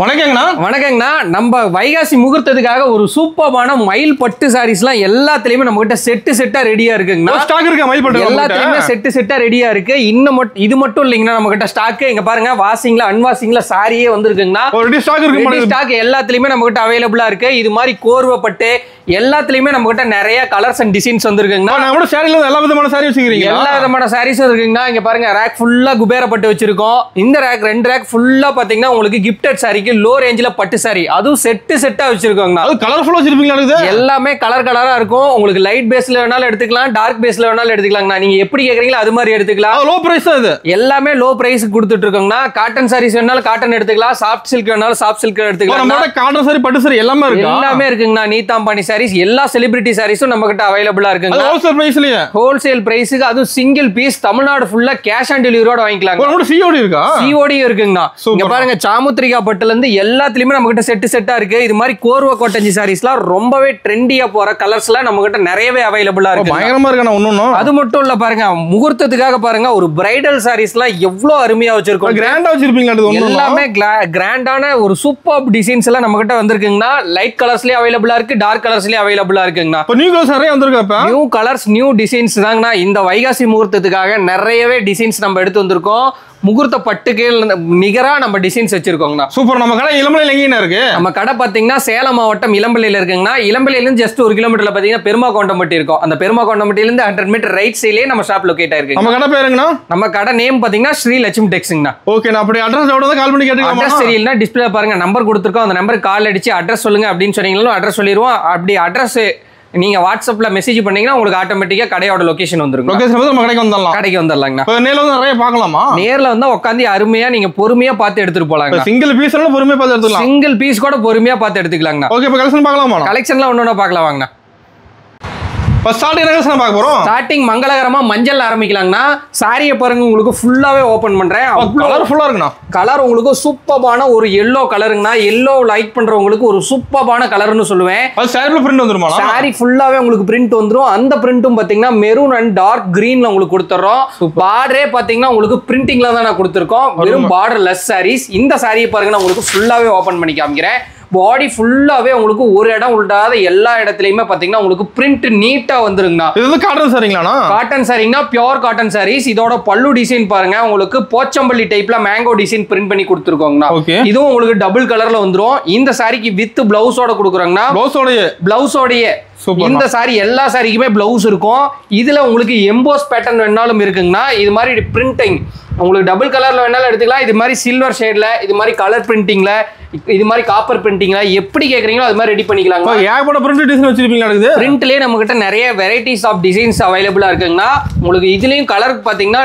வணக்கங்கண்ணா. வணக்கங்கண்ணா. நம்ம வைகாசி முகூர்த்தத்துக்காக ஒரு சூப்பரான மயில் பட்டு சாரீஸ்லாம் எல்லாத்துலயுமே நம்ம கிட்ட செட்டா ரெடியா இருக்குங்கண்ணா. ஸ்டாக் இருக்கா மயில் பட்டு? எல்லாத்துலயுமே செட்டா ரெடியா இருக்கு. இது மட்டும் இல்லைங்கண்ணா, நம்ம கிட்ட ஸ்டாக் இங்க பாருங்க, வாஷிங்ல அன்வாஷிங்ல சாரியே வந்திருக்குங்கண்ணா. ஸ்டாக் இருக்கு. ஸ்டாக் எல்லாத்துலயுமே நம்ம கிட்ட அவைலபிளா இருக்கு. இது மாதிரி கோர்வை பட்டு எல்லாத்துலயுமே நம்ம கிட்ட நிறைய கலர்ஸ் அண்ட் டிசைன்ஸ் வந்திருக்குங்கண்ணா. நம்ம சாரில எல்லா விதமான சாரி வச்சிருக்கீங்க. எல்லா விதமான சாரீஸும் இருக்குங்கண்ணா. இங்க பாருங்க, ரேக் ஃபுல்லா குபேர பட்டு வச்சிருக்கோம். இந்த ரேக் 2 ரேக் ஃபுல்லா பாத்தீங்கன்னா உங்களுக்கு கிஃப்டட் சாரிக்கு லோ ரேஞ்சில பட்டு சாரி, அதுவும் செட்டா வச்சிருக்கோங்க. அது கலர்ஃபுல்லா வச்சிருப்பீங்களா? எல்லாமே கலரா இருக்கும். உங்களுக்கு லைட் பேஸ்ல வேணாலும் எடுத்துக்கலாம், டார்க் பேஸ்ல வேணாலும் எடுத்துக்கலாங்கண்ணா. நீங்க எப்படி கேக்குறீங்களோ அது மாதிரி எடுத்துக்கலாம். லோ பிரைஸ் தான் இது. எல்லாமே லோ பிரைஸ் கொடுத்துட்டு இருக்கோங்கண்ணா. காட்டன் சாரீஸ் வேணாலும் காட்டன் எடுத்துக்கலாம், சாஃப்ட் சில்க் வேணாலும் சாஃப்ட் சில்க் எடுத்துக்கலாம். நம்மளோட காட்டன் சாரி பட்டு சாரி எல்லாமே இருக்கு. எல்லாமே இருக்குங்கண்ணா. நீதாம்பானி சாரீஸ் எல்லா செலிபிரிட்டி சாரீஸும் நம்ம கிட்ட அவைலபிளா இருக்குங்க. ஹோல்சேல் பிரைஸ்லயே, ஹோல்சேல் பிரைஸ்க்கு, அதுவும் சிங்கிள் பீஸ் தமிழ்நாடு ஃபுல்லா கேஷ் ஆன் டெலிவரியோட வாங்கிக்கலாம். சிஓடி இருக்கா? சிஓடி இருக்குங்கண்ணா. இங்க பாருங்க, சாமுத்திரிகா பட்டுல இருந்து எல்லாத்துலயுமே நம்ம கிட்ட செட்டா இருக்கு. இது மாதிரி கோர்வா கோட்டஞ்சி சாரீஸ்லாம் ரொம்பவே ட்ரெண்டியா போற கலர்ஸ்லாம் நம்ம கிட்ட நிறையவே அவைலபிளா இருக்கு. பயங்கரமா இருக்கு. ஒண்ணும் அது மட்டும் இல்ல, பாருங்க முகூர்த்தத்துக்காக பாருங்க ஒரு பிரைடல் சாரீஸ்லாம் எவ்வளவு அருமையா வச்சிருக்கோம். கிராண்டா வச்சிருப்பீங்க. எல்லாமே கிராண்டான ஒரு சூப்பர் டிசைன்ஸ் எல்லாம் நம்ம கிட்ட வந்திருக்குங்கண்ணா. லைட் கலர்ஸ்லயே அவைலபிளா இருக்கு, டார்க் கலர்ஸ்லயே அவைலபிளா இருக்குங்கண்ணா. நியூ கலர்ஸ் நிறைய வந்திருக்கு. நியூ கலர்ஸ் நியூ டிசைன்ஸ் தாங்கண்ணா. இந்த வைகாசி முகூர்த்தத்துக்காக நிறையவே டிசைன்ஸ் நம்ம எடுத்து வந்திருக்கோம். முகூர்த்த பட்டுக்கு நிகரா நம்ம டிசைன்ஸ் வச்சிருக்கோங்கண்ணா. சூப்பர். நம்ம கடை இளம்பிள்ளையில எங்க இருக்கு? நம்ம கடை பாத்தீங்கன்னா சேலம் மாவட்டம் இளம்பிள்ளையில இருக்குங்கண்ணா. இளம்பிள்ளையில இருந்து ஜஸ்ட் 1 கிலோமீட்டர்ல பாத்தீங்கன்னா பெருமாகொண்டம்பட்டி இருக்கும். அந்த பெருமாகொண்டம்பட்டியில இருந்து 100 மீட்டர் ரைட் சைட்லயே நம்ம ஷாப் லொகேட் ஆயிருக்கு. நம்ம கடை பேருங்கண்ணா? நம்ம கடை நேம் பாத்தீங்கன்னா ஸ்ரீ லட்சுமி டெக்ஸ்ங்கண்ணா. ஓகே, நான் அப்படி அட்ரஸ் ஓட கால் பண்ணி கேட்டுக்கலாம். அட்ரஸ் தெரியலனா டிஸ்ப்ளே பாருங்க, நம்பர் கொடுத்துருக்கோம். அந்த நம்பருக்கு கால் அடிச்சு அட்ரஸ் சொல்லுங்க அப்படின்னு சொன்னீங்களும் அட்ரஸ் சொல்லிடுவோம். அப்படி அட்ரஸ் நீங்க வாட்ஸ்அப்ல மெசேஜ் பண்ணீங்கன்னா உங்களுக்கு ஆட்டோமேட்டிக்கா கடையோட லொகேஷன் வந்துரும். லொகேஷன் வந்து நம்ம கடைக்கு வந்துடலாம். கடைக்கு வந்துடலாங்கண்ணா. நேர்ல வந்து நிறைய பார்க்கலாமா? நேர்ல வந்தா உட்காந்து அருமையா நீங்க பொறுமையா பார்த்து எடுத்துட்டு போலாங்க. சிங்கிள் பீஸ் எல்லாம் பொறுமையா பார்த்து எடுத்துக்கலாம். சிங்கிள் பீஸ் கூட பொறுமையா பார்த்து எடுத்துக்கலாங்கண்ணா. ஓகே, இப்போ கலெக்ஷன் பார்க்கலாமா? கலெக்ஷன்லாம் ஒண்ணு பார்க்கலாம் வாங்கண்ணா. ஸ்டார்டிங் மங்களகரமா மஞ்சள் ஆரம்பிக்கலாங்கண்ணா. சாரியை பாருங்க, உங்களுக்கு ஃபுல்லாவே ஓபன் பண்றேன். கலர்ஃபுல்லா இருக்குண்ணா. கலர் உங்களுக்கு சூப்பரான ஒரு எல்லோ கலருங்கண்ணா. எல்லோ லைக் பண்றவங்களுக்கு ஒரு சூப்பரான கலர்னு சொல்லுவேன். சாரில பிரிண்ட் வந்துருமா? சாரி ஃபுல்லாவே உங்களுக்கு பிரிண்ட் வந்துரும். அந்த பிரிண்ட்டும் பாத்தீங்கன்னா மெரூன் அண்ட் டார்க் கிரீன்ல உங்களுக்கு கொடுத்துறோம். பார்டரே பாத்தீங்கன்னா உங்களுக்கு பிரிண்டிங்ல தான் நான் கொடுத்துருக்கோம். வெறும் பார்டர் லெஸ் சாரீஸ். இந்த சாரியை பாருங்க, நான் உங்களுக்கு ஃபுல்லாவே ஓபன் பண்ணி காமிக்கிறேன். பாடி ஃபுல்லாவே உங்களுக்கு ஒரு இடம் உள்டாத எல்லா இடத்துலயுமே பாத்தீங்கன்னா உங்களுக்கு பிரிண்ட் நீட்டா வந்துருங்கண்ணா. இது வந்து காட்டன் சாரிங்களாண்ணா? காட்டன் சாரிங்கண்ணா, பியூர் காட்டன் சாரீஸ். இதோட பல்லு டிசைன் பாருங்க, உங்களுக்கு போச்சம்பள்ளி டைப்ல மேங்கோ டிசைன் பிரிண்ட் பண்ணி கொடுத்துருக்கோங்கண்ணா. இதுவும் உங்களுக்கு டபுள் கலர்ல வந்துரும். இந்த சாரிக்கு வித் பிளவுஸோட கொடுக்குறோங்கண்ணா. பிளவுஸோடய இந்த சாரி எல்லா சாரிக்குமே பிளவுஸ் இருக்கும். இதுல உங்களுக்கு எம்போஸ் பேட்டர்ன் வேணாலும் இருக்குங்கண்ணா. இது மாதிரி பிரிண்டிங் உங்களுக்கு டபுள் கலர்ல வேணாலும் எடுத்துக்கலாம். இது மாதிரி சில்வர் ஷேட்ல, இது மாதிரி கலர் பிரிண்டிங்ல, இது மாதிரி காப்பர் பிரிண்டிங்ல எப்படி கேக்குறீங்களோ அது மாதிரி ரெடி பண்ணிக்கலாம். ஏகப்பட்ட பிரிண்ட் டிசைன் வச்சிருப்பீங்க. பிரிண்ட்லயே நம்ம கிட்ட நிறைய வெரைட்டிஸ் ஆஃப் டிசைன்ஸ் அவைலபிளா இருக்குங்கண்ணா. உங்களுக்கு இதுலயும் கலர் பாத்தீங்கன்னா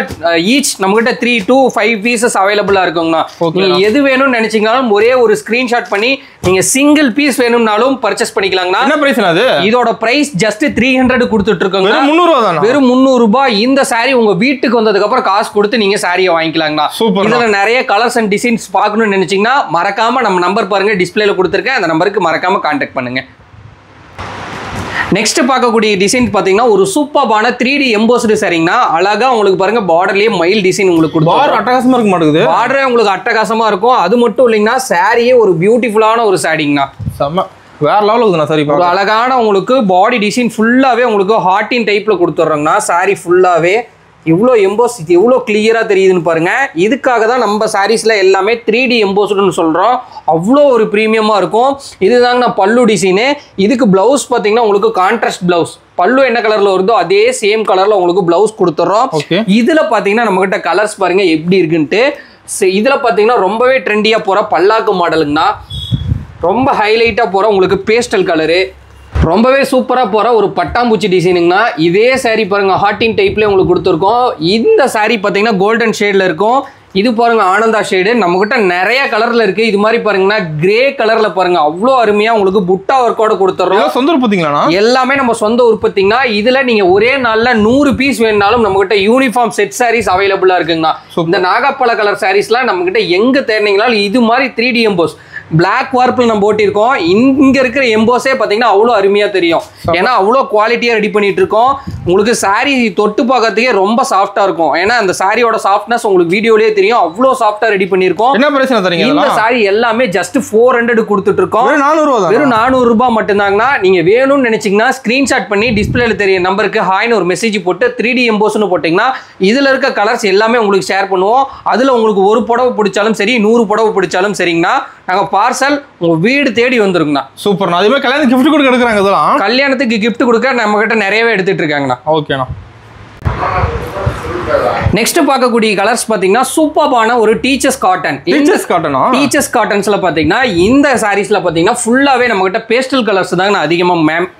ஈச் நம்ம கிட்ட 3 to 5 பீசஸ் அவைலபிளா இருக்குங்கண்ணா. நீங்க எது வேணும்னு நினைச்சீங்கனாலும் ஒரே ஒரு ஸ்கிரீன்ஷாட் பண்ணி நீங்க சிங்கிள் பீஸ் வேணும்னாலும் பர்ச்சேஸ் பண்ணிக்கலாங்கண்ணா. என்ன பிரைஸ் அது? இதோட பிரைஸ் ஜஸ்ட் 300 கொடுத்துட்டு இருக்கோங்க. வெறும் 300 ரூபாய் தானா? வெறும் 300 ரூபாய். இந்த சாரி உங்க வீட்டுக்கு வந்ததுக்கு அப்புறம் காசு கொடுத்து நீங்க சாரியை வாங்கிக்கலாங்கண்ணா. இதுல நிறைய கலர்ஸ் அண்ட் டிசைன்ஸ் பார்க்கணும்னு நினைச்சீங்கன்னா மறக்காம நம்ம நம்பர் பாருங்க, டிஸ்பிளேல கொடுத்துருக்கேன். அந்த நம்பருக்கு மறக்காம கான்டாக்ட் பண்ணுங்க. நெக்ஸ்ட் பார்க்கக்கூடிய டிசைன் பாத்தீங்கன்னா ஒரு சூப்பரான 3D எம்போஸ்டு சாரிங்கண்ணா. அழகா உங்களுக்கு பாருங்க, பார்டர்லயே மயில் டிசைன் உங்களுக்கு கொடுத்து அட்டகாசமா இருக்க மாட்டேங்குது. பார்டரே உங்களுக்கு அட்டகாசமா இருக்கும். அது மட்டும் இல்லைங்கன்னா சாரியே ஒரு பியூட்டிஃபுல்லான ஒரு சாரிங்கண்ணா. செம்ம வேற லெவல் இருக்குண்ணா. சரி, ஒரு அழகான உங்களுக்கு பாடி டிசைன் ஃபுல்லாவே உங்களுக்கு ஹார்டின் டைப்ல கொடுத்துட்றோங்கண்ணா. சாரி ஃபுல்லாவே இவ்வளோ எம்போஸ், எவ்வளோ கிளியரா தெரியுதுன்னு பாருங்க. இதுக்காக தான் நம்ம சாரீஸ்ல எல்லாமே 3D எம்போஸ்டுன்னு சொல்றோம். அவ்வளோ ஒரு பிரீமியமா இருக்கும். இதுதாங்க நான் பல்லு டிசைனு. இதுக்கு பிளவுஸ் பாத்தீங்கன்னா உங்களுக்கு கான்ட்ராஸ்ட் பிளவுஸ். பல்லு என்ன கலர்ல வருதோ அதே சேம் கலர்ல உங்களுக்கு பிளவுஸ் கொடுத்துறோம். இதுல பாத்தீங்கன்னா நம்ம கிட்ட கலர்ஸ் பாருங்க எப்படி இருக்குன்ட்டு. இதுல பாத்தீங்கன்னா ரொம்பவே ட்ரெண்டியா போற பல்லாக்கு மாடலுங்கண்ணா. ரொம்ப ஹைலைட்டா போற உங்களுக்கு பேஸ்டல் கலரு, ரொம்பவே சூப்பரா போற ஒரு பட்டாம்பூச்சி டிசைனுங்கண்ணா. இதே சாரி பாருங்க, ஹார்டின் டைப்ல உங்களுக்கு கொடுத்துருக்கோம். இந்த சாரி பாத்தீங்கன்னா கோல்டன் ஷேட்ல இருக்கும். இது பாருங்க ஆனந்தா ஷேடு. நம்ம கிட்ட நிறைய கலர்ல இருக்கு. இது மாதிரி பாருங்கன்னா கிரே கலர்ல பாருங்க, அவ்வளோ அருமையா உங்களுக்கு புட்டா ஒர்க்கோட கொடுத்துறோம். சொந்த உற்பத்திங்களா? எல்லாமே நம்ம சொந்த உற்பத்திங்கண்ணா. இதுல நீங்க ஒரே நாள்ல 100 பீஸ் வேணாலும் நம்ம கிட்ட யூனிஃபார்ம் செட் சாரீஸ் அவைலபிளா இருக்குங்கண்ணா. இந்த நாகப்பழ கலர் சாரீஸ்லாம் நம்ம கிட்ட எங்க தேடினீங்களாலும் இது மாதிரி 3D எம்போஸ் பிளாக் வார்ப்பில் நம்ம ஓட்டியிருக்கோம். இங்க இருக்கிற எம்போஸே பார்த்தீங்கன்னா அவ்வளோ அருமையா தெரியும். ஏன்னா அவ்வளோ குவாலிட்டியா ரெடி பண்ணிட்டு இருக்கோம். உங்களுக்கு சாரி தொட்டு பார்க்கறதுக்கே ரொம்ப சாஃப்டா இருக்கும். ஏன்னா அந்த சாரியோட சாஃப்ட்னஸ் உங்களுக்கு வீடியோலயே தெரியும். அவ்வளோ சாஃப்டா ரெடி பண்ணியிருக்கோம். என்ன பிரைஸ் தரீங்க? இந்த சாரி எல்லாமே ஜஸ்ட் 400 கொடுத்துட்டு இருக்கோம். வெறும் 400 தான். வெறும் 400 ரூபாய் மட்டும்தாங்கண்ணா. நீங்க வேணும்னு நினைச்சீங்கன்னா ஸ்கிரீன்ஷாட் பண்ணி டிஸ்பிளேல தெரிய நம்பருக்கு ஹாய்னு ஒரு மெசேஜ் போட்டு 3D எம்போஸ்னு போட்டீங்கன்னா இதுல இருக்க கலர்ஸ் எல்லாமே உங்களுக்கு ஷேர் பண்ணுவோம். அதுல உங்களுக்கு ஒரு புடவை பிடிச்சாலும் சரி 100 புடவை பிடிச்சாலும் சரிங்கண்ணா, நாங்க பார்சல் உங்க வீடு தேடி வந்துருங்கண்ணா. சூப்பர்ண்ணா. அதே மாதிரி கல்யாணத்துக்கு கிஃப்ட் கொடுக்க எடுக்கிறாங்க. இதெல்லாம் கல்யாணத்துக்கு கிஃப்ட் கொடுக்க நம்ம கிட்ட நிறையவே எடுத்துட்டு இருக்காங்கண்ணா. ஓகேண்ணா. நெக்ஸ்ட் பார்க்கக்கூடிய கலர்ஸ் பாத்தீங்கன்னா சூப்பரான ஒரு டீச்சர்ஸ் காட்டன். டீச்சர்ஸ் காட்டன்ஸ்ல பாத்தீங்கன்னா இந்த சாரீஸ்ல பாத்தீங்கன்னா ஃபுல்லாவே நம்ம கிட்ட பேஸ்டல் கலர்ஸ் தான் அதிகமா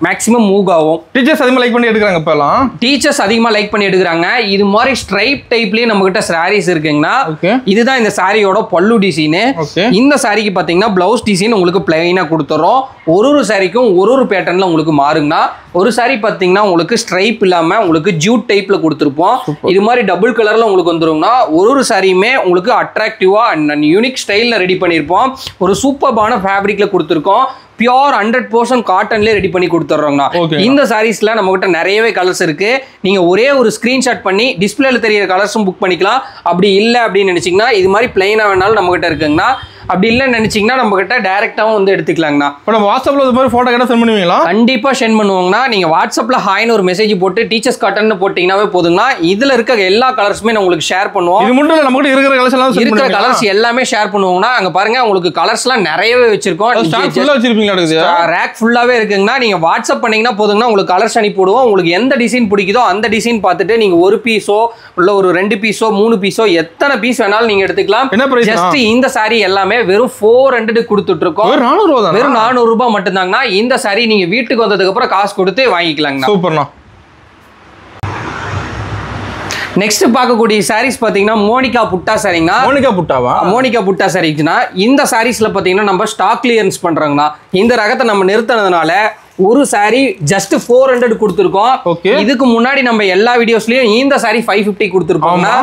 மேக்ஸிமம் மூவ் ஆகும். டீச்சர்ஸ் அதிகமா லைக் பண்ணி எடுக்கிறாங்க. இப்பலாம் டீச்சர்ஸ் அதிகமா லைக் பண்ணி எடுக்கிறாங்க. இது மாதிரி ஸ்ட்ரைப் டைப்லயே நம்ம கிட்ட சாரீஸ் இருக்குங்கண்ணா. இதுதான் இந்த சாரியோட பல்லு டிசைன். இந்த சாரிக்கு பாத்தீங்கன்னா பிளவுஸ் டிசைன் உங்களுக்கு பிளைனா கொடுத்துறோம். ஒரு சாரிக்கும் ஒரு பேட்டர்ன்ல உங்களுக்கு மாறுங்கண்ணா. ஒரு சாரி பாத்தீங்கன்னா உங்களுக்கு ஸ்ட்ரைப் இல்லாம உங்களுக்கு ஜூட் டைப்ல கொடுத்துருப்போம். இது மாதிரி டபுள் கலர்ல உங்களுக்கு வந்துரும்னா ஒரு சாரியுமே உங்களுக்கு அட்ராக்டிவா அண்ட் யூனிக் ஸ்டைல்ல ரெடி பண்ணிருப்போம். ஒரு சூப்பர்பான ஃபேப்ரிக்ல கொடுத்துருக்கோம். பியூர் 100% காட்டன்லேயே ரெடி பண்ணி கொடுத்துட்றோங்கண்ணா. இந்த சாரீஸ்ல நம்ம கிட்ட நிறையவே கலர்ஸ் இருக்கு. நீங்க ஒரே ஒரு ஸ்கிரீன்ஷாட் பண்ணி டிஸ்பிளேல தெரியிற கலர்ஸும் புக் பண்ணிக்கலாம். அப்படி இல்லை அப்படின்னு நினைச்சீங்கன்னா இது மாதிரி பிளைனா வேணாலும் நம்ம கிட்ட இருக்குங்கண்ணா. அப்படி இல்லைன்னு நினைச்சீங்கன்னா நம்ம கிட்ட டைரக்டாவும் வந்து எடுத்துக்கலாங்கண்ணா. இப்போ நம்ம வாட்ஸ்அப்ல இது மாதிரி போட்டோ கிட்ட சென்ட் பண்ணுவீங்களா? கண்டிப்பா சென்ட் பண்ணுவாங்கண்ணா. நீங்க வாட்ஸ்அப்ல ஹாய்னு ஒரு மெசேஜ் போட்டு டீச்சர்ஸ் காட்டன் போட்டீங்கன்னாவே போதுங்கண்ணா. இதுல இருக்க எல்லா கலர்ஸுமே நான் உங்களுக்கு ஷேர் பண்ணுவோம். இது மட்டும் நம்ம கிட்ட இருக்கிற கலர்ஸ் எல்லாம் இருக்கிற கலர்ஸ் எல்லாமே ஷேர் பண்ணுவாங்கண்ணா. அங்க பாருங்க உங்களுக்கு கலர்ஸ்லாம் நிறையவே வச்சிருக்கோம். ரேக் ஃபுல்லாவே இருக்குங்கண்ணா. நீங்க வாட்ஸ்அப் பண்ணீங்கன்னா போதுங்கண்ணா. உங்களுக்கு கலர்ஸ் அனுப்பிடுவோம். உங்களுக்கு எந்த டிசைன் பிடிக்குதோ அந்த டிசைன் பார்த்துட்டு நீங்க ஒரு பீஸோ இல்ல ஒரு 2 பீஸோ 3 பீஸோ எத்தனை பீஸ் வேணாலும் நீங்க எடுத்துக்கலாம். ஜஸ்ட் இந்த சாரி எல்லாமே வெறும் 400 கொடுத்துட்டு இருக்கோம். வெறும் 400 ரூபாய் மட்டும்தாங்கண்ணா. இந்த சாரி நீங்க வீட்டுக்கு வந்ததுக்கு அப்புறம் காசு கொடுத்து வாங்கிக்கலாங்கண்ணா. சூப்பர்ண்ணா. நெக்ஸ்ட் பார்க்கக்கூடிய சாரீஸ் பாத்தீங்கன்னா மோனிகா புட்டா சாரிங்கண்ணா. மோனிகா புட்டாவா? மோனிகா புட்டா சாரிக்குன்னா இந்த சாரீஸ்ல பாத்தீங்கன்னா நம்ம ஸ்டாக் கிளியரன்ஸ் பண்றோங்கண்ணா. இந்த ரகத்தை நம்ம நிறுத்தினதுனால ஒரு சாரி ஜஸ்ட் 400 கொடுத்துருக்கோம். இதுக்கு முன்னாடி நம்ம எல்லா வீடியோஸ்லயும் இந்த சாரி 550 கொடுத்துருப்போம்னா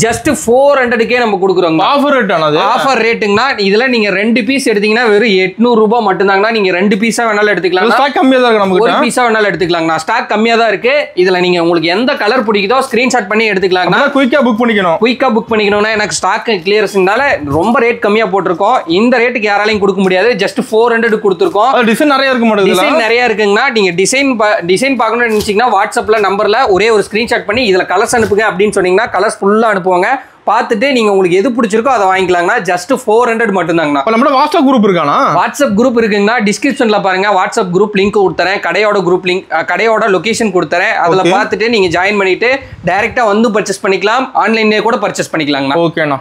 ஜஸ்ட் 400க்கே நம்ம கொடுக்குறோங்க. ஆஃபர் ரேட் ஆனது. ஆஃபர் ரேட்டுங்கண்ணா. இதுல நீங்க 2 பீஸ் எடுத்தீங்கன்னா வெறும் 800 ரூபாய் மட்டும்தாங்கண்ணா. நீங்க 2 பீஸா வேணாலும் எடுத்துக்கலாம். ஸ்டாக் கம்மியா தான் இருக்கு நமக்கு. ஒரு பீஸா வேணாலும் எடுத்துக்கலாங்கண்ணா. ஸ்டாக் கம்மியா தான் இருக்கு. இதுல நீங்க உங்களுக்கு எந்த கலர் பிடிக்குதோ ஸ்கிரீன்ஷாட் பண்ணி எடுத்துக்கலாங்கண்ணா. குயிக்கா புக் பண்ணிக்கணும். குயிக்கா புக் பண்ணிக்கணும்னா எனக்கு ஸ்டாக் கிளியரன்ஸ்னால ரொம்ப ரேட் கம்மியா போட்டிருக்கோம். இந்த ரேட்டுக்கு யாராலையும் கொடுக்க முடியாது. ஜஸ்ட் 400 கொடுத்துருக்கோம். டிசைன் நிறைய இருக்க மாட்டேங்குது. டிசைன் நிறைய இருக்குங்கண்ணா. நீங்க டிசைன் பார்க்கணும்னு நினைச்சீங்கன்னா வாட்ஸ்அப்ல நம்பர்ல ஒரே ஒரு ஸ்கிரீன்ஷாட் பண்ணி இதுல கலர்ஸ் அனுப்புங்க அப்படின்னு சொன்னீங்கன்னா கலர்ஸ் ஃபுல்லா அனுப்புவாங்க. பார்த்துட்டு நீங்க உங்களுக்கு எது பிடிச்சிருக்கோ அதை வாங்கிக்கலாங்கண்ணா. ஜஸ்ட் 400 மட்டும்தாங்கண்ணா. நம்ம வாட்ஸ்அப் குரூப் இருக்கானா? வாட்ஸ்அப் குரூப் இருக்குங்கண்ணா. டிஸ்கிரிப்ஷன்ல பாருங்க வாட்ஸ்அப் குரூப் லிங்க் கொடுத்துறேன். கடையோட குரூப் லிங்க் கடையோட லொகேஷன் கொடுத்துறேன். அதுல பார்த்துட்டு நீங்க ஜாயின் பண்ணிட்டு டைரக்டா வந்து பர்ச்சேஸ் பண்ணிக்கலாம். ஆன்லைன்லயே கூட பர்ச்சேஸ் பண்ணிக்கலாங்கண்ணா. ஓகேண்ணா.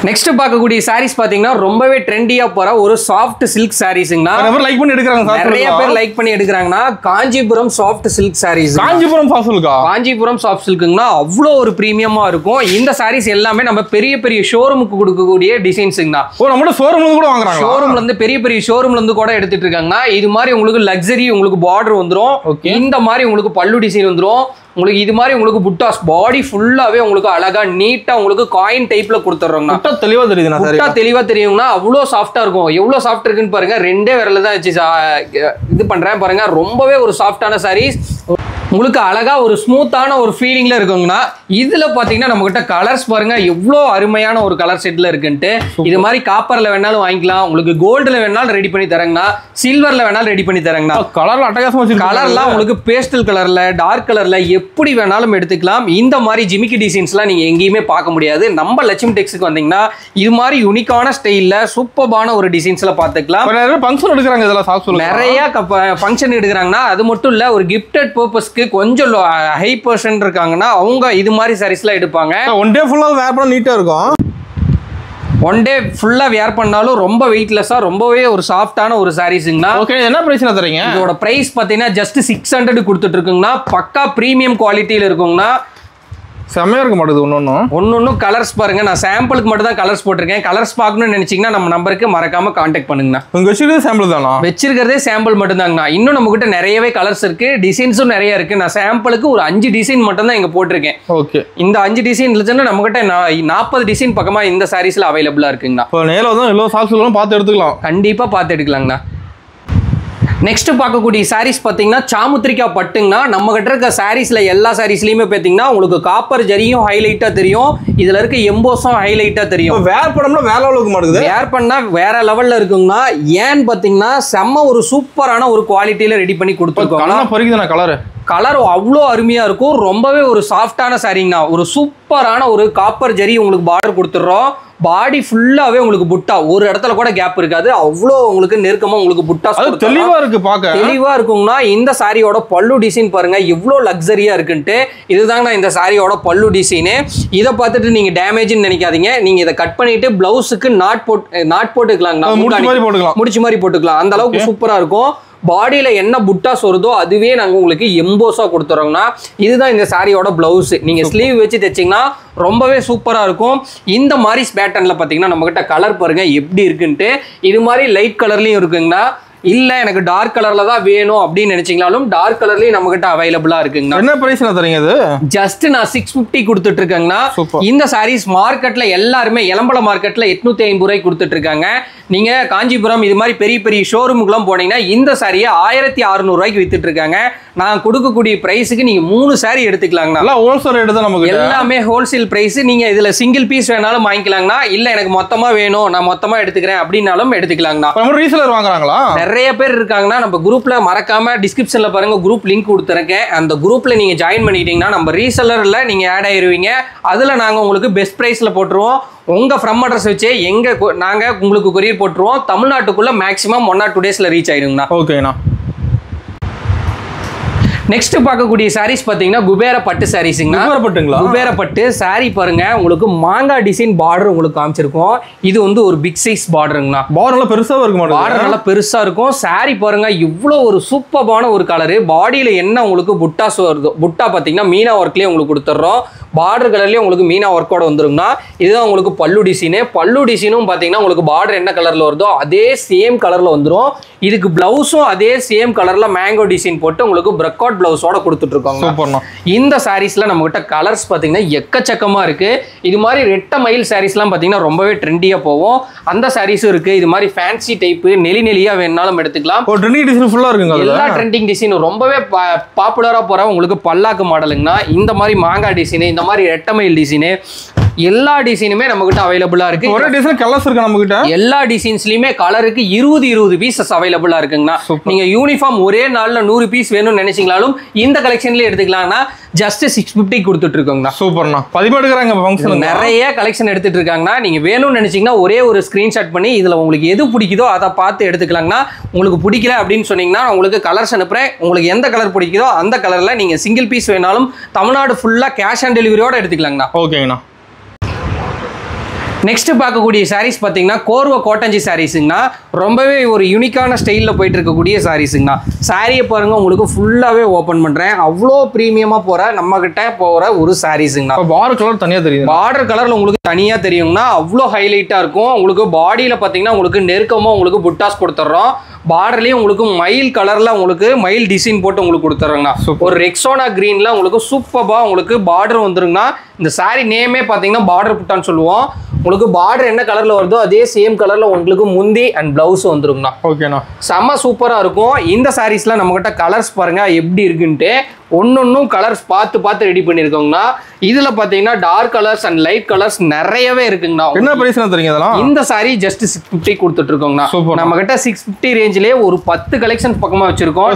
நெக்ஸ்ட் பார்க்கக்கூடிய சாரீஸ் பாத்தீங்கன்னா ரொம்பவே ட்ரெண்டியா போற ஒரு சாஃப்ட் சில்க் சாரீஸ்ங்கண்ணா. லைக் பண்ணி எடுக்கிறாங்க. நிறைய பேர் லைக் பண்ணி எடுக்கிறாங்கன்னா Kanchipuram soft silk sarees. Kanchipuram soft சில்கா? காஞ்சிபுரம் சாஃப்ட் சில்க்குங்கண்ணா. அவ்வளோ ஒரு பிரீமியமா இருக்கும். இந்த சாரீஸ் எல்லாமே நம்ம பெரிய பெரிய ஷோரூமுக்கு கொடுக்கக்கூடிய டிசைன்ஸுங்கண்ணா. நம்ம ஷோரூம்ல கூட வாங்குறாங்க. ஷோரூம்ல இருந்து பெரிய பெரிய ஷோரூம்ல இருந்து கூட எடுத்துட்டு இருக்காங்கண்ணா. இது மாதிரி உங்களுக்கு லக்ஸரி உங்களுக்கு பார்டர் வந்துரும். இந்த மாதிரி உங்களுக்கு பல்லு டிசைன் வந்துரும். உங்களுக்கு இது மாதிரி உங்களுக்கு புட்டாஸ் பாடி ஃபுல்லாவே உங்களுக்கு அழகா நீட்டா உங்களுக்கு காயின் டைப்ல கொடுத்துறோம்னா தெளிவா தெரியுதுண்ணா. புட்டா தெளிவா தெரியும்னா அவ்வளோ சாஃப்டா இருக்கும். எவ்வளவு சாஃப்ட் இருக்குன்னு பாருங்க. 2 விரல்ல தான் வச்சு இது பண்றேன் பாருங்க. ரொம்பவே ஒரு சாஃப்டான சாரீஸ். உங்களுக்கு அழகா ஒரு ஸ்மூத்தான ஒரு ஃபீலிங்ல இருக்குங்கண்ணா. இதுல பாத்தீங்கன்னா நம்ம கிட்ட கலர்ஸ் பாருங்க எவ்வளோ அருமையான ஒரு கலர் செட்ல இருக்குன்ட்டு. இது மாதிரி காப்பர்ல வேணாலும் வாங்கிக்கலாம். உங்களுக்கு கோல்டுல வேணாலும் ரெடி பண்ணி தரேங்கண்ணா. சில்வர்ல வேணாலும் ரெடி பண்ணி தரேங்கண்ணா. கலர்ல அட்டகாசமா வச்சிருக்காங்க. கலர்லாம் உங்களுக்கு பேஸ்டல் கலர்ல டார்க் கலர்ல எப்படி வேணாலும் எடுத்துக்கலாம். இந்த மாதிரி ஜிமிக்கி டிசைன்ஸ்லாம் நீங்க எங்கேயுமே பார்க்க முடியாது. நம்ம லட்சுமி டெக்ஸ்க்கு வந்தீங்கன்னா இது மாதிரி யூனிக்கான ஸ்டைல்ல சூப்பர்பான ஒரு டிசைன்ஸ்ல பாத்துக்கலாம். ஃபங்க்ஷன் எடுக்கிறாங்க. இதெல்லாம் சாஃப்ட் நிறைய ஃபங்க்ஷன் எடுக்கிறாங்கன்னா அது மட்டும் இல்ல ஒரு கிஃப்டட் பர்பஸ்க்கு கொஞ்சம் ஹை பர்சன்ட் இருக்காங்கன்னா அவங்க இது மாதிரி சாரீஸ்லாம் எடுப்பாங்க. ஒன் டே ஃபுல்லா வேர் பண்ணா நீட்டா இருக்கும். ஒன் டே ஃபுல்லா வேர் பண்ணாலும் ரொம்ப வெயிட்லெஸ்ஸா ரொம்பவே ஒரு சாஃப்டான ஒரு சாரீஸ்ங்கண்ணா. ஓகே. என்ன பிரைஸ்ல தரீங்க? இதோட பிரைஸ் பாத்தீங்கன்னா ஜஸ்ட் 600 கொடுத்துட்டு இருக்குங்கண்ணா. பக்கா பிரீமியம் குவாலிட்டியில இருக்குங்கண்ணா. செம்மையா இருக்க மாட்டேது ஒன்னொன்னும் கலர்ஸ் பாருங்க. நான் சாம்பிளுக்கு மட்டும் தான் கலர்ஸ் போட்டிருக்கேன். கலர்ஸ் பார்க்கணும்னு நினைச்சீங்கன்னா நம்ம நம்பருக்கு மறக்காம கான்டாக்ட் பண்ணுங்கண்ணா. உங்க வச்சிருக்கிறது சாம்பிள் தானா? வச்சிருக்கிறதே சாம்பிள் மட்டும் தாங்கண்ணா. இன்னும் நம்ம கிட்ட நிறையவே கலர்ஸ் இருக்கு, டிசைன்ஸும் நிறைய இருக்கு. நான் சாம்பிளுக்கு ஒரு 5 டிசைன் மட்டும் தான் இங்க போட்டிருக்கேன். ஓகே. இந்த 5 டிசைன் இருந்துச்சுன்னா நம்ம கிட்ட 40 டிசைன் பக்கமா இந்த சாரீஸ்ல அவைலபிளா இருக்குங்கண்ணா. இப்போ நேரில் தான் எல்லோ சாக்ஸ் பார்த்து எடுத்துக்கலாம். கண்டிப்பா பார்த்து எடுக்கலாங்கண்ணா. நெக்ஸ்ட் பார்க்கக்கூடிய சாரீஸ் பார்த்தீங்கன்னா சாமுத்திரிக்கா பட்டுங்கண்ணா. நம்ம கிட்ட இருக்க சாரீஸ்ல எல்லா சாரீஸ்லயுமே பார்த்தீங்கன்னா உங்களுக்கு காப்பர் ஜரியும் ஹைலைட்டா தெரியும், இதுல இருக்க எம்போஸும் ஹைலைட்டா தெரியும். வேர் பண்ணோம்னா வேற லெவலுக்கு மாட்டுது. வேர் பண்ணா வேற லெவல்ல இருக்குங்கண்ணா. ஏன்னு பார்த்தீங்கன்னா செம்ம ஒரு சூப்பரான ஒரு குவாலிட்டியில ரெடி பண்ணி கொடுத்துருக்கோம். கலர் அவ்வளோ அருமையா இருக்கும். ரொம்பவே ஒரு சாஃப்டான சாரீங்கண்ணா. ஒரு சூப்பரான ஒரு காப்பர் ஜரி உங்களுக்கு பார்டர் கொடுத்துட்றோம். பாடி ஃபுல்லாவே உங்களுக்கு புட்டா, ஒரு இடத்துல கூட கேப் இருக்காது. அவ்வளோ உங்களுக்கு நெருக்கமா உங்களுக்கு புட்டா தெளிவா இருக்கு, பார்க்க தெளிவா இருக்குங்கண்ணா. இந்த சாரியோட பல்லு டிசைன் பாருங்க எவ்வளோ லக்ஸரியா இருக்குன்ட்டு. இதுதாங்கண்ணா இந்த சாரியோட பல்லு டிசைனு. இதை பார்த்துட்டு நீங்க டேமேஜ்னு நினைக்காதீங்க. நீங்க இதை கட் பண்ணிட்டு பிளவுஸுக்கு நாட் போட்டுக்கலாங்கண்ணா. முடிச்சு மாதிரி போட்டுக்கலாம். அந்த அளவுக்கு சூப்பரா இருக்கும். பாடியில என்ன புட்டாஸ் வருதோ அதுவே நாங்க உங்களுக்கு எம்போஸா கொடுத்துறோம்னா. இதுதான் இந்த சாரியோட பிளவுஸ். நீங்க ஸ்லீவ் வச்சு தைச்சிங்கன்னா ரொம்பவே சூப்பரா இருக்கும். இந்த மாதிரி பேட்டர்ன்ல பாத்தீங்கன்னா நம்ம கிட்ட கலர் பாருங்க எப்படி இருக்குன்ட்டு. இது மாதிரி லைட் கலர்லயும் இருக்குங்கண்ணா. இல்ல எனக்கு டார்க் கலர்ல தான் வேணும் அப்படின்னு நினைச்சீங்களாலும் டார்க் கலர்லயும் நம்ம கிட்ட அவைலபிளா இருக்குங்கண்ணா. என்ன பிரைஸ்ல தரீங்க இது? ஜஸ்ட் நான் 650 கொடுத்துட்டு இருக்கேங்கண்ணா. இந்த சாரீஸ் மார்க்கெட்ல எல்லாருமே எலம்பல மார்க்கெட்ல 850 ரூபாய் கொடுத்துட்டு இருக்காங்க. நீங்க காஞ்சிபுரம் இது மாதிரி பெரிய பெரிய ஷோரூமுக்குலாம் போனீங்கன்னா இந்த சாரியை 1600 ரூபாய்க்கு வித்துட்டு இருக்காங்க. நான் கொடுக்கக்கூடிய பிரைஸுக்கு நீங்க 3 சாரி எடுத்துக்கலாங்கண்ணா. ஹோல்சேல் ரேட் தான் நமக்கு எல்லாமே ஹோல்சேல் பிரைஸ். நீங்க இதுல சிங்கிள் பீஸ் வேணாலும் வாங்கிக்கலாங்கண்ணா. இல்ல எனக்கு மொத்தமா வேணும் நான் மொத்தமா எடுத்துக்கிறேன் அப்படின்னாலும் எடுத்துக்கலாங்கண்ணா. ரீசேலர் வாங்குறாங்களா? நிறைய பேர் இருக்காங்கன்னா நம்ம குரூப்ல மறக்காம டிஸ்கிரிப்ஷன்ல பாருங்க குரூப் லிங்க் கொடுத்துருக்கேன். அந்த குரூப்ல நீங்க ஜாயின் பண்ணிட்டீங்கன்னா நம்ம ரீசெல்லர்ல நீங்க ஆட் ஆயிருவீங்க. அதுல நாங்க உங்களுக்கு பெஸ்ட் பிரைஸ்ல போட்டுருவோம். உங்க ஃப்ரம் அட்ரஸ் வச்சு நாங்க உங்களுக்கு கொரியர் போட்டுருவோம். தமிழ்நாட்டுக்குள்ள மேக்ஸிமம் 1 or 2 டேஸ்ல ரீச் ஆயிடுங்கண்ணா. ஓகேண்ணா. நெக்ஸ்ட் பார்க்கக்கூடிய சாரீஸ் பாத்தீங்கன்னா குபேர பட்டு சாரீஸ்ங்கண்ணா. குபேர பட்டு சாரி பாருங்க உங்களுக்கு மாங்காய் டிசைன் பார்டர் உங்களுக்கு காமிச்சிருக்கோம். இது வந்து ஒரு பிக் சைஸ் பார்டருங்கண்ணா. பார்டர் நல்லா பெருசா இருக்கும். பார்டர் நல்லா பெருசா இருக்கும். சாரி பாருங்க இவ்வளோ ஒரு சூப்பரான ஒரு கலரு. பாடியில என்ன உங்களுக்கு புட்டாஸ் வருது, புட்டா பாத்தீங்கன்னா மீனா ஒர்க்லயே உங்களுக்கு கொடுத்துட்றோம். பார்டர் கலர்லயே உங்களுக்கு மீனா ஒர்க்கோட வந்துருங்கண்ணா. இதுதான் உங்களுக்கு பல்லு டிசைனு. பல்லு டிசைனும் பாத்தீங்கன்னா உங்களுக்கு பார்டர் என்ன கலர்ல வருதோ அதே சேம் கலர்ல வந்துடும். இதுக்கு பிளவுஸும் அதே சேம் கலர்ல மேங்கோ டிசைன் போட்டு உங்களுக்கு பிரக்கவுட் பிளவுஸோட கொடுத்துட்டு இருக்கோம். இந்த சாரீஸ்ல நம்ம கிட்ட கலர்ஸ் பாத்தீங்கன்னா எக்கச்சக்கமா இருக்கு. இது மாதிரி ரெட்ட மயில் சாரீஸ்லாம் பாத்தீங்கன்னா ரொம்பவே ட்ரெண்டியா போகும். அந்த சாரீஸும் இருக்கு. இது மாதிரி ஃபேன்சி டைப் நெளியா வேணாலும் எடுத்துக்கலாம். ட்ரெண்டிங் டிசைன் ஃபுல்லா இருக்குங்க. எல்லா ட்ரெண்டிங் டிசைனும் ரொம்பவே பாப்புலரா போற உங்களுக்கு பல்லாக்கு மாடலுங்கண்ணா. இந்த மாதிரி மாங்காய் டிசைன், இந்த மாதிரி ரெட்ட மயில் டிசைனு, எல்லா டிசைனுமே நம்ம கிட்ட அவைலபிளா இருக்கு. ஒரே டிசைன் கலர்ஸ் இருக்கு நம்ம கிட்ட. எல்லா டிசைன்ஸ்லயுமே கலருக்கு 20 பீசஸ் அவைலபிளா இருக்குங்கண்ணா. நீங்க யூனிஃபார்ம் ஒரே நாள்ல 100 பீஸ் வேணும்னு நினைச்சீங்களாலும் இந்த கலெக்ஷன்லயே எடுத்துக்கலாம்னா ஜஸ்ட் 650 கொடுத்துட்டு இருக்கோங்கண்ணா. சூப்பர்ண்ணா. 10 எடுக்கறாங்க ஃபங்க்ஷன். நிறைய கலெக்ஷன் எடுத்துட்டு இருக்காங்கண்ணா. நீங்க வேணும்னு நினைச்சீங்கன்னா ஒரே ஒரு ஸ்கிரீன்ஷாட் பண்ணி இதுல உங்களுக்கு எது பிடிக்குதோ அதை பார்த்து எடுத்துக்கலாங்கண்ணா. உங்களுக்கு பிடிக்கல அப்படின்னு சொன்னீங்கன்னா உங்களுக்கு கலர்ஸ் அனுப்புறேன். உங்களுக்கு எந்த கலர் பிடிக்குதோ அந்த கலர்ல நீங்க சிங்கிள் பீஸ் வேணாலும் தமிழ்நாடு ஃபுல்லா கேஷ் ஆன் டெலிவரியோட எடுத்துக்கலாங்கண்ணா. ஓகேங்கண்ணா. நெக்ஸ்ட் பார்க்கக்கூடிய சாரீஸ் பார்த்தீங்கன்னா கோர்வ கோட்டஞ்சி சாரீஸுங்கண்ணா. ரொம்பவே ஒரு யூனிக்கான ஸ்டைலில் போயிட்டு இருக்கக்கூடிய சாரீஸுங்கண்ணா. சாரியை பாருங்க உங்களுக்கு ஃபுல்லாகவே ஓப்பன் பண்ணுறேன். அவ்வளோ ப்ரீமியமாக போகிற நம்ம கிட்ட போகிற ஒரு சாரீஸுங்கண்ணா. பார்டர் கலர் தனியாக தெரியும். பார்டர் கலரில் உங்களுக்கு தனியாக தெரியுங்கண்ணா. அவ்வளோ ஹைலைட்டாக இருக்கும். உங்களுக்கு பாடியில் பார்த்தீங்கன்னா உங்களுக்கு நெருக்கமாக உங்களுக்கு புட்டாஸ் கொடுத்துட்றோம். பார்டர்லயும் உங்களுக்கு மயில் கலர்ல உங்களுக்கு மயில் டிசைன் போட்டு உங்களுக்கு கொடுத்துறாங்கண்ணா. ஒரு ரெக்ஸோனா கிரீன்ல உங்களுக்கு சூப்பரா உங்களுக்கு பார்டர் வந்துருங்கண்ணா. இந்த சாரி நேமே பாத்தீங்கன்னா பார்டர் புட்டான்னு சொல்லுவோம். உங்களுக்கு பார்டர் என்ன கலர்ல வருதோ அதே சேம் கலர்ல உங்களுக்கு முந்தி அண்ட் பிளவுஸ் வந்துருங்கண்ணா. ஓகேண்ணா. செம்ம சூப்பரா இருக்கும். இந்த சாரீஸ்ல நம்ம கிட்ட கலர்ஸ் பாருங்க எப்படி இருக்குன்ட்டு. ஒன்னொன்னும் கலர்ஸ் பார்த்து ரெடி பண்ணிருக்கோங்கண்ணா. இதுல பாத்தீங்கன்னா dark colours and light colours நிறையவே இருக்குங்கண்ணா. என்ன பிரைஸ்ல தரீங்க இதெல்லாம்? இந்த சாரி ஜஸ்ட் 650 கொடுத்துட்டு இருக்கோங்கண்ணா. நம்ம கிட்ட 650 ரேஞ்சிலே ஒரு 10 கலெக்ஷன் பக்கமா வச்சிருக்கோம்.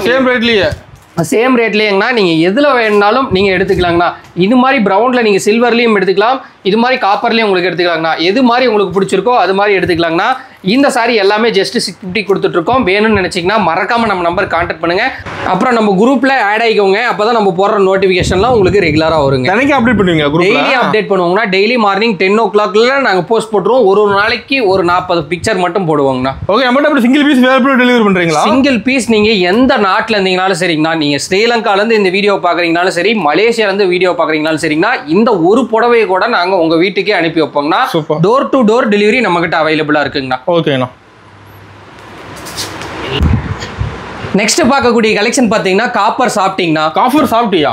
சேம் ரேட்லயேங்கண்ணா. நீங்க எதுல வேணாலும் நீங்க எடுத்துக்கலாங்கண்ணா. இது மாதிரி பிரவுன்ல நீங்க சில்வர்லயும் எடுத்துக்கலாம். இது மாதிரி காப்பர்லயே உங்களுக்கு எடுத்துக்கலாங்கண்ணா. எது மாதிரி உங்களுக்கு பிடிச்சிருக்கோ அது மாதிரி எடுத்துக்கலாங்கண்ணா. இந்த சாரி எல்லாமே ஜஸ்ட் 650 கொடுத்துட்டு இருக்கோம். வேணும்னு நினைச்சீங்கன்னா மறக்காம நம்ம நம்பர் கான்டாக்ட் பண்ணுங்க. அப்புறம் நம்ம குரூப்ல ஆட் ஆயிக்கோங்க. அப்பதான் நம்ம போடுற நோட்டிபிகேஷன்லாம் உங்களுக்கு ரெகுலரா வருங்க. தினைக்கு அப்டேட் பண்ணுவீங்க குரூப்ல? டெய்லி அப்டேட் பண்ணுவோம்னா டெய்லி மார்னிங் 10 o'clockல நாங்க போஸ்ட் போட்டுருவோம். ஒரு நாளைக்கு ஒரு 40 பிக்சர் மட்டும் போடுவோங்கண்ணா. ஓகே, நம்ம அப்படி சிங்கிள் பீஸ் வேற டெலிவரி பண்றீங்களா? சிங்கிள் பீஸ் நீங்க எந்த நாட்டுல இருந்தீங்கனாலும் சரிங்கண்ணா, நீங்க ஸ்ரீலங்கால இருந்து இந்த வீடியோ பாக்குறீங்கனாலும் சரி, மலேசியால இருந்து வீடியோ பாக்குறீங்கனாலும் சரிங்கண்ணா, இந்த ஒரு புடவையை கூட நாங்க உங்க வீட்டுக்கே அனுப்பி வைப்போங்கண்ணா. டோர் டு டோர் டெலிவரி நம்ம கிட்ட அவைலபிளா இருக்குங்கண்ணா. ஓகேண்ணா. நெக்ஸ்ட் பார்க்கக்கூடிய கலெக்ஷன் பாத்தீங்கன்னா காப்பர் சாஃப்டிங்னா.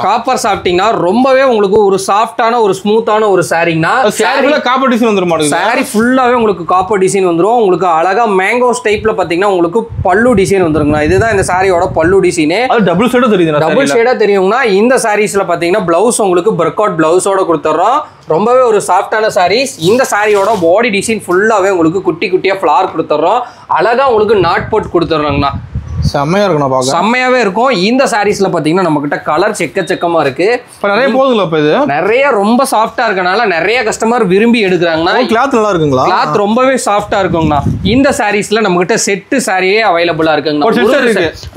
காப்பர் சாஃப்டிங்னா ரொம்பவே உங்களுக்கு ஒரு சாஃப்டான ஒரு ஸ்மூத்தான ஒரு சாரிங்கனா. சாரில காப்பர் டிசைன் வந்துரும் மாட்டேங்குது. சாரி ஃபுல்லாவே உங்களுக்கு காப்பர் டிசைன் வந்துரும். உங்களுக்கு அழகா மேங்கோஸ் டைப்ல பாத்தீங்கன்னா உங்களுக்கு பல்லு டிசைன் வந்துருங்க. இதுதான் இந்த சாரியோட பல்லு டிசைன். அது டபுள் ஷேடா தெரியுது. டபுள் ஷேடா தெரியும்னா இந்த சாரீஸ்ல பாத்தீங்கன்னா பிளவுஸ் உங்களுக்கு பிரக்அவுட் பிளவுஸோட கொடுத்துறோம். ரொம்பவே ஒரு சாஃப்டான சாரீஸ். இந்த சாரியோட பாடி டிசைன் ஃபுல்லாவே உங்களுக்கு குட்டி குட்டியா ஃப்ளார் கொடுத்துறோம். அழகா உங்களுக்கு நாட் போட் கொடுத்துறோங்கண்ணா. செம்மையா இருக்கும் பாக்க. செம்மையாவே இருக்கும். இந்த சாரீஸ்ல பாத்தீங்கன்னா நம்ம கிட்ட கலர் செக்கச்சக்கமா இருக்கு. இப்ப நிறைய போகுதுல. இப்ப இது நிறைய ரொம்ப சாஃப்டா இருக்கனால நிறைய கஸ்டமர் விரும்பி எடுக்கறாங்கனா. கிளாத் நல்லா இருக்குங்களா? கிளாத் ரொம்பவே சாஃப்டா இருக்குங்கண்ணா. இந்த சாரீஸ்ல நம்ம கிட்ட செட் சாரியே அவைலபிளா இருக்குங்கண்ணா.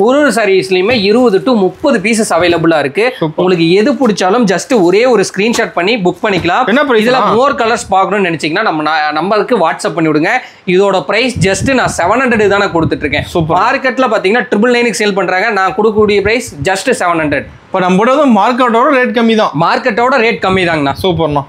ஒரு சாரீஸ்லயுமே 20 to 30 பீசஸ் அவைலபிளா இருக்கு. உங்களுக்கு எது பிடிச்சாலும் ஜஸ்ட் ஒரே ஒரு ஸ்கிரீன்ஷாட் பண்ணி புக் பண்ணிக்கலாம். இதுல மோர் கலர்ஸ் பார்க்கணும்னு நினைச்சீங்கன்னா நம்ம நம்பருக்கு வாட்ஸ்அப் பண்ணி விடுங்க. இதோட பிரைஸ் ஜஸ்ட் நான் 700 தானே கொடுத்துட்டு இருக்கேன். மார்க்கெட்ல பாத்தீங்கன்னா 999 சேல் பண்றாங்க. நான் கொடுக்கக்கூடிய பிரைஸ் ஜஸ்ட் 700. இப்போ நம்மளோட மார்க்கெட்டோட ரேட் கம்மி தான். மார்க்கெட்டோட ரேட் கம்மி தாங்கண்ணா. சூப்பர்ண்ணா.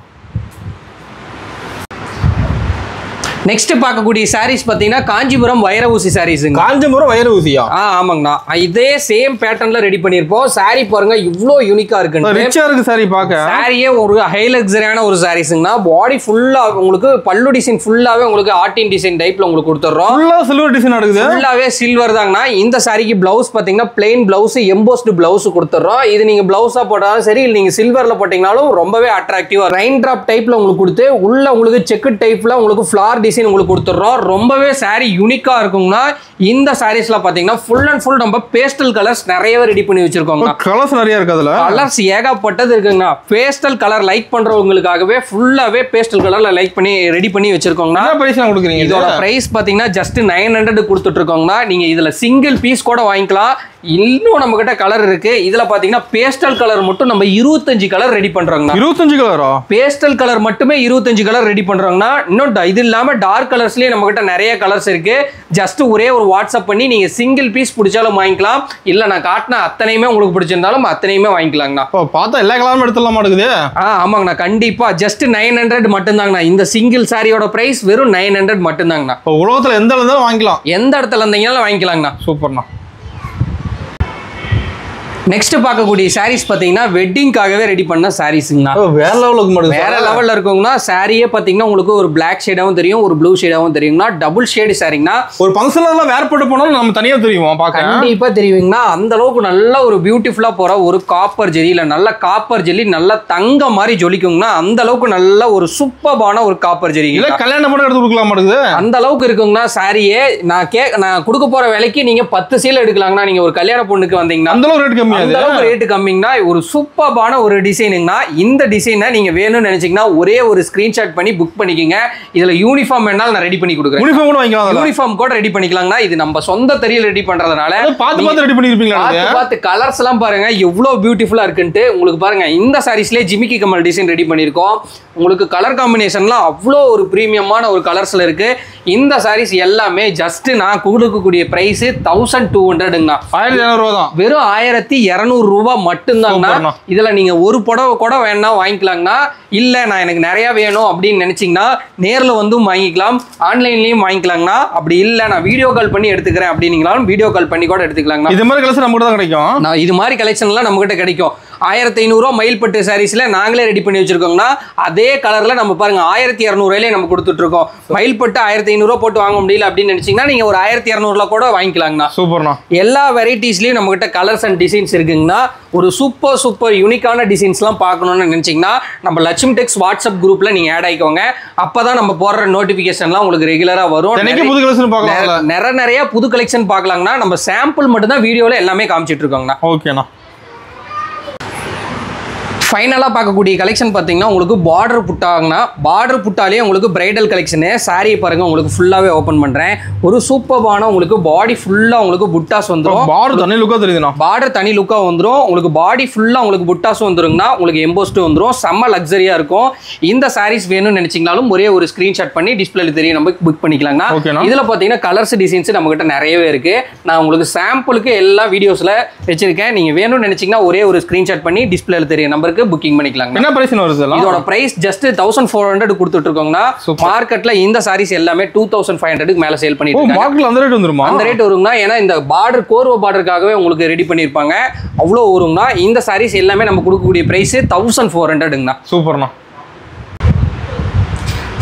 நெக்ஸ்ட் பார்க்கக்கூடிய சாரீஸ் பாத்தீங்கன்னா காஞ்சிபுரம் வைர ஊசி சாரீஸ்ங்க. காஞ்சிபுரம் வைர ஊசியா? ஆமாங்கண்ணா. இதே சேம் பேட்டர்ன்ல ரெடி பண்ணிருப்போம். சாரி பாருங்க இவ்ளோ யூனிக்கா இருக்கு. ரிச்சா இருக்கு சாரி பாக்க. சாரியே ஒரு ஹை லக்ஸரியான ஒரு சாரீஸ்ங்கண்ணா. பாடி ஃபுல்லா உங்களுக்கு பல்லு டிசைன் ஃபுல்லாவே உங்களுக்கு ஆர்டின் டிசைன் டைப்ல உங்களுக்கு கொடுத்துறோம். ஃபுல்லா சில்வர் டிசைன் இருக்குது. ஃபுல்லாவே சில்வர் தாங்கண்ணா. இந்த சாரிக்கு பிளவுஸ் பாத்தீங்கன்னா பிளெயின் பிளவுஸ் எம்போஸ்டு பிளவுஸ் கொடுத்துறோம். இது நீங்க பிளவுஸா போட்டாலும் சரி, இல்ல நீங்க சில்வர்ல போட்டீங்கனாலும் ரொம்பவே அட்ராக்டிவா ரெயின் டிராப் டைப்ல உங்களுக்கு கொடுத்து உள்ள உங்களுக்கு செக் டைப்ல உங்களுக்கு ஃபிளார் உங்களுக்கு கொடுத்துறோம். ரொம்பவே சாரி யூனிக்கா இருக்கும்னா. இந்த சாரீஸ்ல பாத்தீங்கன்னா ஃபுல் அண்ட் ஃபுல் நம்ம பேஸ்டல் கலர்ஸ் நிறையவே ரெடி பண்ணி வச்சிருக்கோம். கலர்ஸ் நிறைய இருக்கு. அதுல கலர்ஸ் ஏகப்பட்டது இருக்குங்க. பேஸ்டல் கலர் லைக் பண்றவங்களுக்காகவே ஃபுல்லாவே பேஸ்டல் கலர்ல லைக் பண்ணி ரெடி பண்ணி வச்சிருக்கோங்க. என்ன பிரைஸ் கொடுக்குறீங்க? இதோட பிரைஸ் பாத்தீங்கன்னா ஜஸ்ட் 900 கொடுத்துட்டு இருக்கோங்க. நீங்க இதுல சிங்கிள் பீஸ் கூட வாங்கிக்கலாம். இன்னும் நம்ம கிட்ட கலர் இருக்கு. இதுல பாத்தீங்கன்னா பேஸ்டல் கலர் மட்டும் நம்ம 25 கலர் ரெடி பண்றோங்க. 25 கலரா? பேஸ்டல் கலர் மட்டுமே 25 கலர் ரெடி பண்றோம்னா. இன்னும் இது இல்லாம டார்க் கலர்ஸ்லயே நம்ம கிட்ட நிறைய கலர்ஸ் இருக்கு. ஜஸ்ட் ஒரே ஒரு வாட்ஸ்அப் பண்ணி நீங்க சிங்கிள் பீஸ் பிடிச்சாலும் வாங்கிக்கலாம். இல்ல நான் காட்டின அத்தனையுமே உங்களுக்கு பிடிச்சிருந்தாலும் அத்தனையுமே வாங்கிக்கலாங்கண்ணா. பார்த்தா எல்லா கலரும் எடுத்துடலாம் மாட்டேங்குது. ஆமாங்கண்ணா. கண்டிப்பா ஜஸ்ட் 900 மட்டும்தாங்கண்ணா. இந்த சிங்கிள் சாரியோட பிரைஸ் வெறும் 900 மட்டும்தாங்கண்ணா. உலகத்துல எந்த இடத்துல வாங்கிக்கலாம், எந்த இடத்துல இருந்தீங்கனாலும் வாங்கிக்கலாங்கண்ணா. சூப்பர்ண்ணா. நெக்ஸ்ட் பார்க்கக்கூடிய சாரீஸ் பாத்தீங்கன்னா வெட்டிங்காகவே ரெடி பண்ண சாரீஸ்ங்கண்ணா. வேற லெவலுக்கு வேற லெவல்ல இருக்குங்கண்ணா. சாரியே பாத்தீங்கன்னா உங்களுக்கு ஒரு பிளாக் ஷேடாவும் தெரியும், ஒரு ப்ளூ ஷேடாவும் தெரியுங்கண்ணா. டபுள் ஷேடு சாரிங்கண்ணா. ஒரு ஃபங்க்ஷன்ல வேர் போட்டு போனாலும் நம்ம தனியா தெரியும் பார்க்க. கண்டிப்பா தெரியுங்கண்ணா. அந்த அளவுக்கு நல்ல ஒரு பியூட்டிஃபுல்லா போற ஒரு காப்பர் ஜெல்லில நல்ல காப்பர் ஜெல்லி நல்ல தங்க மாதிரி ஜொலிக்குங்கண்ணா. அந்த அளவுக்கு நல்ல ஒரு சூப்பரான ஒரு காப்பர் ஜெல்லி. இல்ல கல்யாணம் கூட எடுத்து கொடுக்கலாம் மாட்டேங்குது. அந்த அளவுக்கு இருக்குங்கண்ணா. சாரியே நான் கொடுக்க போற விலைக்கு நீங்க 10 சீல் எடுக்கலாங்கண்ணா. நீங்க ஒரு கல்யாண பொண்ணுக்கு வந்தீங்கன்னா அந்த அளவுக்கு ரேட் கம்மி. ரேட் கம்மிங்கனா. ஒரு சூப்பரான ஒரு டிசைனுங்கனா. இந்த டிசைனை நீங்க வேணும்னு நினைச்சீங்கன்னா ஒரே ஒரு ஸ்கிரீன்ஷாட் பண்ணி புக் பண்ணிக்கங்க. இதுல யூனிஃபார்ம் வேணாலும் நான் ரெடி பண்ணி கொடுக்குறேன். யூனிஃபார்ம் கூட வாங்கிக்கலாம். யூனிஃபார்ம் கூட ரெடி பண்ணிக்கலாம்னா. இது நம்ம சொந்த தறியில ரெடி பண்றதுனால பார்த்து ரெடி பண்ணிருப்பீங்களா? பார்த்து கலர்ஸ் எல்லாம் பாருங்க எவ்வளவு பியூட்டிஃபுல்லா இருக்குன்னு. உங்களுக்கு பாருங்க இந்த சாரீஸ்லயே ஜிமிக்கி கமல் டிசைன் ரெடி பண்ணிருக்கோம். உங்களுக்கு கலர் காம்பினேஷன்லாம் அவ்வளோ ஒரு பிரீமியமான ஒரு கலர்ஸ்ல இருக்கு. இந்த சாரீஸ் எல்லாமே ஜஸ்ட் நான் கொடுக்கக்கூடிய பிரைஸ் 1200ங்கண்ணா. 1200 தான். வெறும் 1200 ரூபாய் மட்டும்தாங்கண்ணா. இதுல நீங்க ஒரு புடவை கூட வேணா வாங்கிக்கலாங்கண்ணா. இல்ல நான் எனக்கு நிறைய வேணும் அப்படின்னு நினைச்சீங்கன்னா நேர்ல வந்து வாங்கிக்கலாம், ஆன்லைன்லயும் வாங்கிக்கலாங்கண்ணா. அப்படி இல்ல நான் வீடியோ கால் பண்ணி எடுத்துக்கிறேன் அப்படின்னீங்களாலும் வீடியோ கால் பண்ணி கூட எடுத்துக்கலாங்கண்ணா. இது மாதிரி கலெக்ஷன் நம்ம கிட்ட தான் கிடைக்கும். இது மாதிரி கலெக்ஷன் எல்லாம் நம்ம கிட்ட கிடைக்கும். 1500 ரூபாய் மயில்பட்டு சாரீஸ்ல நாங்களே ரெடி பண்ணி வச்சிருக்கோம்னா. அதே கலர்ல நம்ம பாருங்க 1200 நம்ம கொடுத்துட்டு இருக்கோம். மயில்பட்டு 1500 ரூபாய் போட்டு வாங்க முடியல அப்படின்னு நினைச்சீங்கன்னா நீங்க ஒரு 1200 கூட வாங்கிக்கலாங்கண்ணா. சூப்பர்ண்ணா. எல்லா வெரைட்டிஸ்லயும் நம்ம கிட்ட கலர்ஸ் அண்ட் டிசைன்ஸ் இருக்குங்கண்ணா. ஒரு சூப்பர் யூனிக்கான டிசைன்ஸ் எல்லாம் பார்க்கணும்னு நினைச்சீங்கன்னா நம்ம லட்சுமி டெக்ஸ் வாட்ஸ்அப் குரூப்ல நீங்க ஆட் ஆயிக்கோங்க. அப்பதான் நம்ம போடுற நோட்டிபிகேஷன்லாம் உங்களுக்கு ரெகுலரா வரும். நிறைய புது கலெக்ஷன் பார்க்கலாங்கண்ணா. நம்ம சாம்பிள் மட்டும் தான் வீடியோல எல்லாமே காமிச்சிட்டு இருக்கோங்கண்ணா. ஓகேண்ணா. ஃபைனலாக பார்க்கக்கூடிய கலெக்ஷன் பார்த்தீங்கன்னா உங்களுக்கு பார்டர் புட்டாங்கன்னா பார்டர் புட்டாலே உங்களுக்கு பிரைடல் கலெக்ஷனு சாரீ பாருங்க உங்களுக்கு ஃபுல்லாகவே ஓப்பன் பண்ணுறேன். ஒரு சூப்பரான உங்களுக்கு பாடி ஃபுல்லாக உங்களுக்கு புட்டாஸ் வந்துடும். பார்டர் தனி லுக்காக தெரியுதுண்ணா. பார்டர் தனி லுக்காக வந்துடும். உங்களுக்கு பாடி ஃபுல்லாக உங்களுக்கு புட்டாஸ் வந்துருங்கன்னா உங்களுக்கு எம்போஸ்ட்டு வந்துடும். செம்ம லக்ஸரியாக இருக்கும். இந்த சாரீஸ் வேணும்னு நினச்சிங்கனாலும் ஒரே ஒரு ஸ்க்ரீன்ஷாட் பண்ணி டிஸ்பிளேல தெரியும் நம்ம புக் பண்ணிக்கலாங்க. இதில் பார்த்தீங்கன்னா கலர்ஸ் டிசைன்ஸ் நம்மகிட்ட நிறையவே இருக்குது. நான் உங்களுக்கு சாம்பிளுக்கு எல்லா வீடியோஸில் வச்சிருக்கேன். நீங்கள் வேணும்னு நினச்சிங்கன்னா ஒரே ஒரு ஸ்க்ரீன்ஷாட் பண்ணி டிஸ்பிளேல தெரியும் நம்பருக்கு புக்கிங் பண்ணிக்கலாங்க. என்ன பிரைஸ் வருது? இதோட பிரைஸ் ஜஸ்ட் 1400 கொடுத்துட்டு இருக்கோம்னா மார்க்கெட்ல இந்த சாரீஸ் எல்லாமே 2500 மேல சேல் பண்ணிட்டு இருக்காங்க. மார்க்கெட்ல அந்த ரேட் வந்துருமா? அந்த ரேட் வரும்னா ஏன்னா இந்த பார்டர் கோர்வ பார்டருக்காகவே உங்களுக்கு ரெடி பண்ணிருப்பாங்க. அவ்வளோ வரும்னா இந்த சாரீஸ் எல்லாமே நம்ம கொடுக்கக்கூடிய பிரைஸ் 1400ங்கண்ணா. சூப்பர்ண்ணா.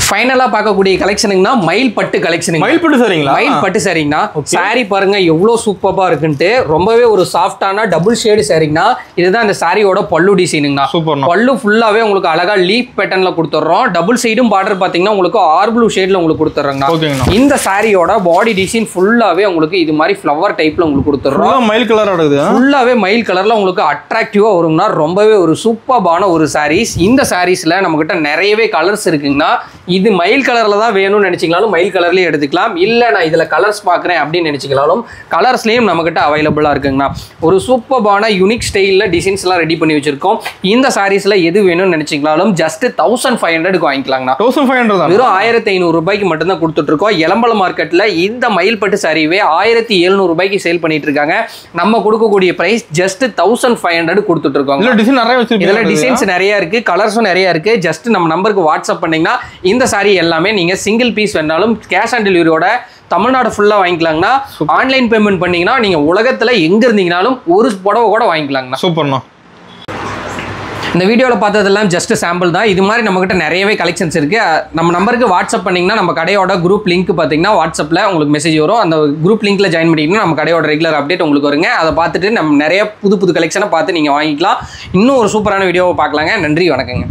ஃபைனலா பார்க்கக்கூடிய கலெக்ஷனுங்கனா மயில் பட்டு கலெக்ஷனுங்க. மயில் பட்டு சாரிங்களா? மயில் பட்டு சாரிங்கனா சாரி பாருங்க எவ்வளோ சூப்பரா இருக்குன்ட்டு. ரொம்பவே ஒரு சாஃப்டான டபுள் ஷேடு சாரிங்கனா. இதுதான் இந்த சாரியோட பல்லு டிசைனுங்கனா. பல்லு ஃபுல்லாவே உங்களுக்கு அழகா லீஃப் பேட்டர்ன்ல கொடுத்துறோம். டபுள் சைடும் பார்டர் பாத்தீங்கன்னா உங்களுக்கு ஆர் ப்ளூ ஷேட்ல உங்களுக்கு கொடுத்துறாங்க. இந்த சாரியோட பாடி டிசைன் ஃபுல்லாவே உங்களுக்கு இது மாதிரி ஃப்ளவர் டைப்ல உங்களுக்கு கொடுத்துறோம். மயில் கலர் ஆடுது. ஃபுல்லாவே மயில் கலர்ல உங்களுக்கு அட்ராக்டிவா வரும்னா ரொம்பவே ஒரு சூப்பரான ஒரு சாரீஸ். இந்த சாரீஸ்ல நம்ம கிட்ட நிறையவே கலர்ஸ் இருக்குங்கனா. இது மயில் கலர்ல தான் வேணும்னு நினைச்சீங்களாலும் மயில் கலர்லயே எடுத்துக்கலாம். இல்ல நான் இதுல கலர்ஸ் பாக்குறேன் அப்படின்னு நினைச்சீங்களாலும் கலர்ஸ்லயும் நம்ம கிட்ட அவைலபிளா இருக்குங்கண்ணா. ஒரு சூப்பரான யூனிக் ஸ்டைல்ல டிசைன்ஸ் எல்லாம் ரெடி பண்ணி வச்சிருக்கோம். இந்த சாரீஸ்ல எது வேணும்னு நினைச்சீங்களாலும் ஜஸ்ட் 1500 வாங்கிக்கலாங்கண்ணா. 1500 தான். வெறும் 1500 ரூபாய்க்கு மட்டும் தான் கொடுத்துட்டு இருக்கோம். எலம்பலம் மார்க்கெட்ல இந்த மயில் பட்டு சாரிவே 1700 ரூபாய்க்கு சேல் பண்ணிட்டு இருக்காங்க. நம்ம கொடுக்கக்கூடிய பிரைஸ் ஜஸ்ட் 1500 கொடுத்துட்டு இருக்கோம். இதுல டிசைன்ஸ் நிறைய இருக்கு, கலர்ஸும் நிறைய இருக்கு. ஜஸ்ட் நம்ம நம்பருக்கு வாட்ஸ்அப் பண்ணீங்கன்னா இந்த சாரி எல்லாமே நீங்க சிங்கிள் பீஸ் வேணாலும் கேஷ் ஆன் டெலிவரியோட தமிழ்நாடு ஃபுல்லா வாங்கிக்கலாங்கண்ணா. ஆன்லைன் பேமெண்ட் பண்ணீங்கன்னா நீங்க உலகத்துல எங்க இருந்தீங்கனாலும் ஒரு புடவை கூட வாங்கிக்கலாங்கண்ணா. சூப்பர்ண்ணா. இந்த வீடியோவில் பார்த்ததெல்லாம் ஜஸ்ட் சாம்பிள் தான். இது மாதிரி நம்மகிட்ட நிறையவே கலெக்ஷன்ஸ் இருக்கு. நம்ம நம்பருக்கு வாட்ஸ்அப் பண்ணீங்கன்னா நம்ம கடையோட குரூப் லிங்க் பார்த்தீங்கன்னா வாட்ஸ்அப்பில் உங்களுக்கு மெசேஜ் வரும். அந்த குரூப் லிங்க்ல ஜாயின் பண்ணிங்கன்னா நம்ம கடையோட ரெகுலர் அப்டேட் உங்களுக்கு வருங்க. அதை பார்த்துட்டு நம்ம நிறைய புது புது கலெக்ஷனை பார்த்து நீங்கள் வாங்கிக்கலாம். இன்னும் ஒரு சூப்பரான வீடியோவை பார்க்கலாங்க. நன்றி, வணக்கங்க.